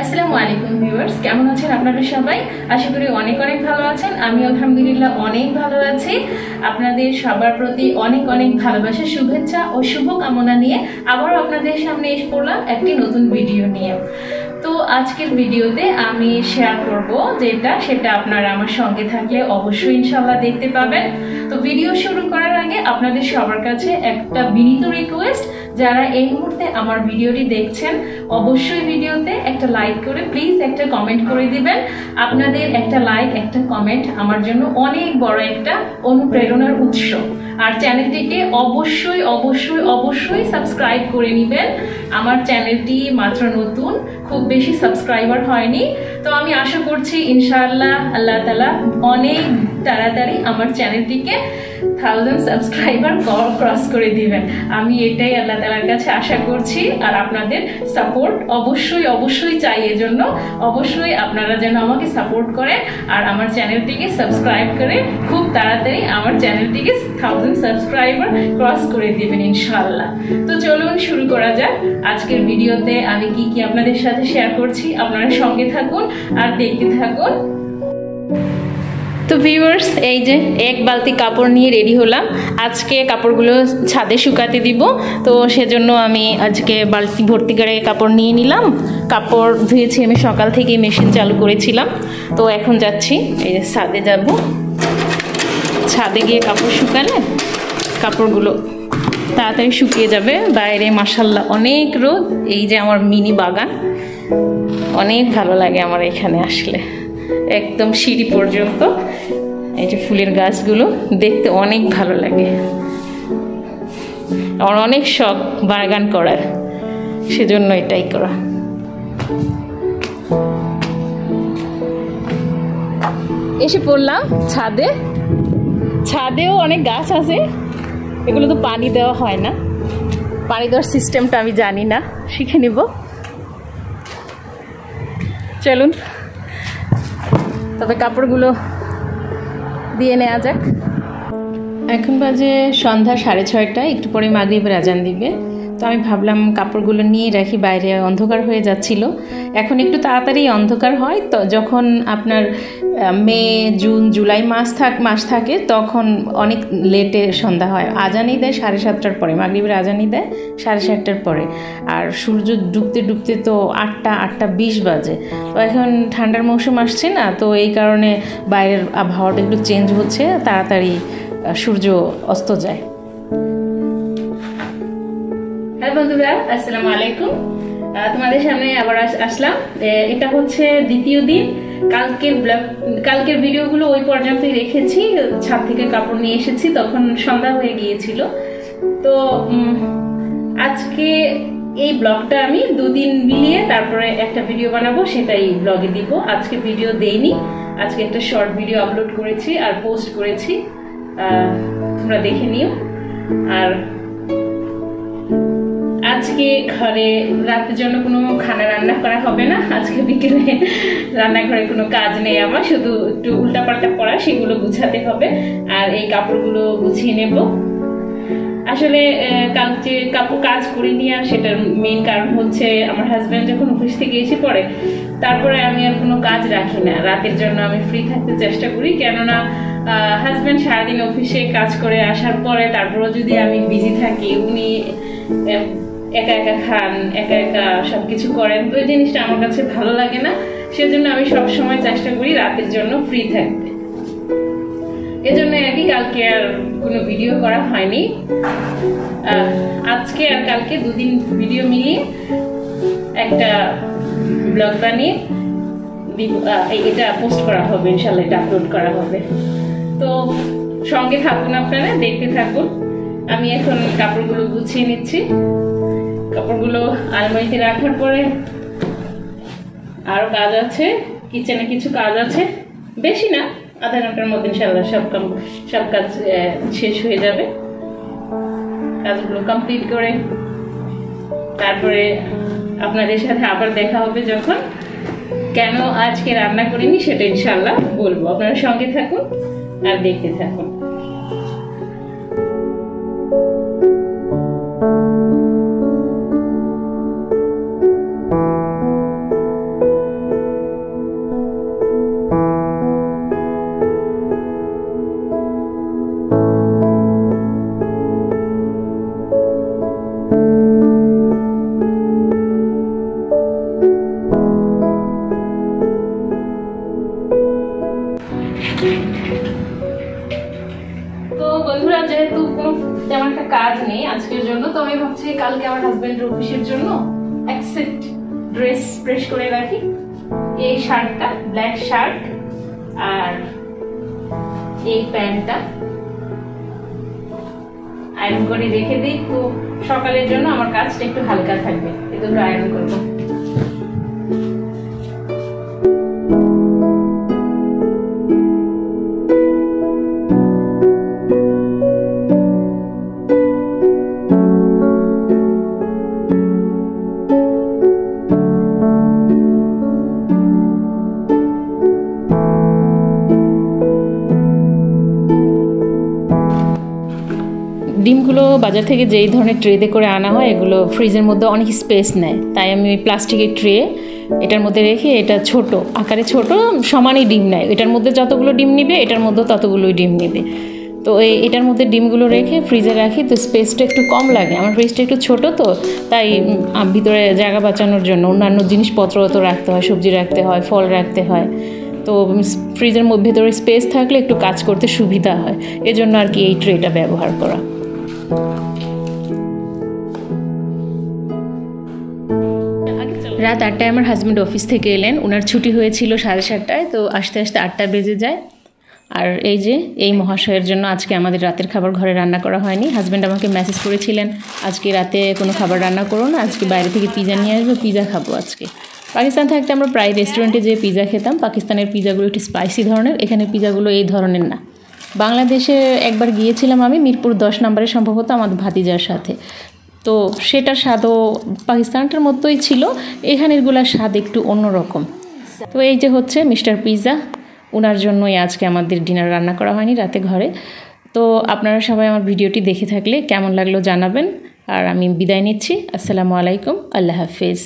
আসসালামু আলাইকুম ভিউয়ার্স, কেমন আছেন আপনারা সবাই? আশা করি অনেক অনেক ভালো আছেন। আমি আলহামদুলিল্লাহ অনেক ভালো আছি। আপনাদের সবার প্রতি অনেক অনেক ভালোবাসা, শুভেচ্ছা ও শুভকামনা নিয়ে আবারও আপনাদের সামনে এসে পড়লাম একটি নতুন ভিডিও নিয়ে। তো আজকের ভিডিওতে আমি শেয়ার করব সেটা আপনারা আমার সঙ্গে থাকলে অবশ্যই ইনশাআল্লাহ দেখতে পাবেন। তো ভিডিও শুরু করার আগে আপনাদের সবার কাছে একটা বিনীত রিকোয়েস্ট, যারা এই মুহূর্তে আমার ভিডিওটি দেখছেন অবশ্যই ভিডিওতে একটা লাইক করে প্লিজ একটা কমেন্ট করে দিবেন। আপনাদের একটা লাইক একটা কমেন্ট আমার জন্য অনেক বড় একটা অনুপ্রেরণার উৎস। আর চ্যানেলটিকে অবশ্যই অবশ্যই অবশ্যই সাবস্ক্রাইব করে নেবেন। আমার চ্যানেলটি মাত্র নতুন, খুব বেশি সাবস্ক্রাইবার হয়নি। তো আমি আশা করছি ইনশাআল্লাহ আল্লাহ তাআলা অনেক তাড়াতাড়ি আমার চ্যানেলটিকে 1000 সাবস্ক্রাইবার ক্রস করে দিবেন। আমি এটাই আল্লাহ তাআলার কাছে আশা করছি। আর আপনাদের সাপোর্ট অবশ্যই অবশ্যই চাই, এজন্য অবশ্যই আপনারা যেন আমাকে সাপোর্ট করেন আর আমার চ্যানেলটিকে সাবস্ক্রাইব করে খুব তাড়াতাড়ি আমার চ্যানেলটিকে 1000 সাবস্ক্রাইবার ক্রস করে দিবেন ইনশাআল্লাহ। তো চলুন শুরু করা যাক। আজকের ভিডিওতে আমি কি কি আপনাদের সাথে শেয়ার করছি, আপনারা সঙ্গে থাকুন আর দেখতে থাকুন। তো ভিউয়ার্স, এই যে এক বালতি কাপড় নিয়ে রেডি হলাম। আজকে কাপড়গুলো ছাদে শুকাতে দিব, তো সেজন্য আমি আজকে বালতি ভর্তি করে কাপড় নিয়ে নিলাম। কাপড় ধুয়েছি আমি সকাল থেকে, মেশিন চালু করেছিলাম। তো এখন যাচ্ছি, এই যে ছাদে যাব। ছাদে গিয়ে কাপড় শুকালে কাপড়গুলো তাড়াতাড়ি শুকিয়ে যাবে। বাইরে মাশাআল্লাহ অনেক রোদ। এই যে আমার মিনি বাগান, অনেক ভালো লাগে আমার এখানে আসলে, একদম সিঁড়ি পর্যন্ত। এই যে ফুলের গাছগুলো দেখতে অনেক ভালো লাগে। আমার অনেক শখ বাগান করার, সেজন্য এটাই করা। এসে পড়লাম ছাদে। ছাদেও অনেক গাছ আছে, এগুলো তো পানি দেওয়া হয় না। পানি দেওয়ার সিস্টেমটা আমি জানি না, শিখে নিব। চলুন তবে কাপড়গুলো দিয়ে নেওয়া যাক। এখন বাজে সন্ধ্যা 6:30, একটু পরে মাগরিবের আজান দিবে। তো আমি ভাবলাম কাপড়গুলো নিয়ে রাখি, বাইরে অন্ধকার হয়ে যাচ্ছিল। এখন একটু তাড়াতাড়ি অন্ধকার হয়, তো যখন আপনার মে, জুন, জুলাই মাস থাকে তখন অনেক লেটে সন্ধ্যা হয়। আজানই দেয় 7:30টার পরে, মাগরিবের আজানই দেয় 7:30টার পরে। আর সূর্য ডুবতে ডুবতে তো 8টা 20 বাজে। তো এখন ঠান্ডার মৌসুম আসছে না, তো এই কারণে বাইরের আবহাওয়াটা একটু চেঞ্জ হচ্ছে, তাড়াতাড়ি সূর্য অস্ত যায়। হ্যালো বন্ধুরা, আসসালামু আলাইকুম। তোমাদের সামনে আবার আসলাম। এটা হচ্ছে দ্বিতীয় দিন। কালকের ভিডিওগুলো ওই পর্যন্তই রেখেছি। ছাদ থেকে কাপড় নিয়ে এসেছি, তখন সন্ধ্যা হয়ে গিয়েছিল। তো আজকে এই ব্লগটা আমি 2 দিন মিলিয়ে তারপরে একটা ভিডিও বানাবো, সেটাই ব্লগে দিব। আজকে ভিডিও দেইনি, আজকে একটা শর্ট ভিডিও আপলোড করেছি আর পোস্ট করেছি, তোমরা দেখে নিও। আর আজকে ঘরে রাতের জন্য কোনো খানা রান্না করা হবে না। আজকে বিকেলে রান্নাঘরে কোনো কাজ নেই আমার, শুধু একটু উল্টাপাল্টা পড়া, সেগুলো গুছাতে হবে। আর এই কাপড়গুলো গুছিয়ে নেব। আসলে কালকে কাপড় কাজ করিনি, আর সেটার মেইন কারণ হচ্ছে আমার হাজব্যান্ড যখন অফিস থেকে এসে পড়ে তারপরে আমি আর কোনো কাজ রাখি না। রাতের জন্য আমি ফ্রি থাকতে চেষ্টা করি, কেননা হাজব্যান্ড সারাদিন অফিসে কাজ করে আসার পরে তারপরেও যদি আমি বিজি থাকি, উনি একা একা খান, একা একা সবকিছু করেন, তো এই জিনিসটা আমার কাছে ভালো লাগে না। সেজন্য আমি সব সময় চেষ্টা করি রাতের জন্য ফ্রি থাকতে। এজন্য আর কি কালকে আর কোনো ভিডিও করা হয়নি। আজকে আর কালকে 2 দিন ভিডিও মিলিয়ে একটা ব্লগ বানিয়ে এটা পোস্ট করা হবে ইনশাআল্লাহ, এটা আপলোড করা হবে। তো সঙ্গে থাকুন, আপনারা দেখতে থাকুন। আমি এখন কাপড়গুলো গুছিয়ে নিচ্ছি। কাপড়গুলো আলমারিতে রাখার পরে আরো কাজ আছে, কিচেনে কিছু কাজ আছে, বেশি না, আধা ঘন্টার মধ্যে ইনশাআল্লাহ সব কাজ শেষ হয়ে যাবে। কাজগুলো কমপ্লিট করে তারপরে আপনাদের সাথে আবার দেখা হবে, যখন কেন আজকে রান্না করিনি সেটা ইনশাআল্লাহ বলবো। আপনারা সঙ্গে থাকুন আর দেখতে থাকুন। কালকে আমার হাজবেন্ডের অফিসের জন্য এক সেট ড্রেস প্রেস করে রাখি। এই শার্টটা ব্ল্যাক শার্ট আর এই প্যান্টটা আয়রন করে রেখে দিই, তো সকালের জন্য আমার কাজটা একটু হালকা থাকবে। এই দুটো আয়রন করবো। ডিমগুলো বাজার থেকে যেই ধরনের ট্রেতে করে আনা হয় এগুলো ফ্রিজের মধ্যে অনেক স্পেস নেয়, তাই আমি ওই প্লাস্টিকের ট্রে এটার মধ্যে রেখে, এটা ছোট আকারে ছোট সমানই ডিম নেয়, এটার মধ্যে যতগুলো ডিম নিবে এটার মধ্যে ততগুলোই ডিম নেবে। তো এটার মধ্যে ডিমগুলো রেখে ফ্রিজে রাখি, তো স্পেসটা একটু কম লাগে। আমার ফ্রিজটা একটু ছোট, তো তাই ভিতরে জায়গা বাঁচানোর জন্য অন্যান্য জিনিসপত্র তো রাখতে হয়, সবজি রাখতে হয়, ফল রাখতে হয়। তো ফ্রিজের ভেতরে স্পেস থাকলে একটু কাজ করতে সুবিধা হয়, এজন্য আর কি এই ট্রেটা ব্যবহার করা। রাত 8টায় আমার হাজব্যান্ড অফিস থেকে এলেন, ওনার ছুটি হয়েছিল 7:30টায়, তো আস্তে আস্তে 8টা বেজে যায়। আর এই যে এই মহাশয়ের জন্য আজকে আমাদের রাতের খাবার ঘরে রান্না করা হয়নি। হাজব্যান্ড আমাকে মেসেজ করেছিলেন আজকে রাতে কোনো খাবার রান্না করো না, আজকে বাইরে থেকে পিজা নিয়ে আসবো, পিজা খাবো আজকে। পাকিস্তান থাকতে আমরা প্রায় রেস্টুরেন্টে যেয়ে পিজা খেতাম, পাকিস্তানের পিজাগুলো একটু স্পাইসি ধরনের, এখানে পিজাগুলো এই ধরনের না। বাংলাদেশে একবার গিয়েছিলাম আমি মিরপুর 10 নম্বরে সম্ভবত আমাদের ভাতিজার সাথে, তো সেটার স্বাদও পাকিস্তানটার মতোই ছিল, এখানেরগুলোর স্বাদ একটু অন্যরকম। তো এই যে হচ্ছে মিস্টার পিৎজা, ওনার জন্যই আজকে আমাদের ডিনার রান্না করা হয়নি রাতে ঘরে। তো আপনারা সবাই আমার ভিডিওটি দেখে থাকলে কেমন লাগলো জানাবেন, আর আমি বিদায় নিচ্ছি। আসসালামু আলাইকুম, আল্লাহ হাফেজ।